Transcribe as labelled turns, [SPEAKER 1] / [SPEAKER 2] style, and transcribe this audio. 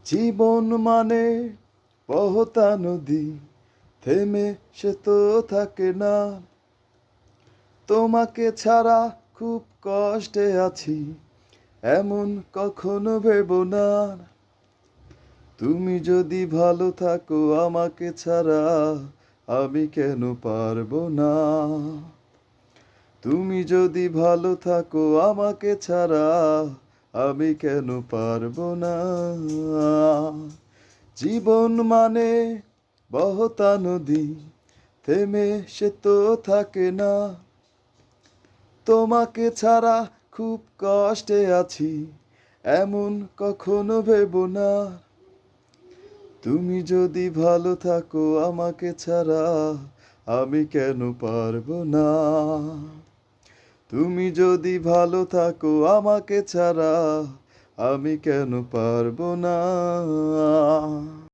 [SPEAKER 1] জীবন মানে বহতা নদী, থেমে সে তো থাকে না। তোমাকে ছাড়া খুব কষ্টে আছি, এমন কখনো ভেবো না। তুমি যদি ভালো থাকো আমাকে ছাড়া, আমি কেন পারবো না। তুমি যদি ভালো থাকো আমাকে ছাড়া, আমি কেন পারবো না। জীবন মানে বহতা নদী, থেমে সে তো থাকে না। তোমাকে ছাড়া খুব কষ্টে আছি, এমন কখনো ভেবো না। তুমি যদি ভালো থাকো আমাকে ছাড়া, আমি কেন পারবো না। তুমি যদি ভালো থাকো আমাকে ছাড়া, আমি কেন পারবো না।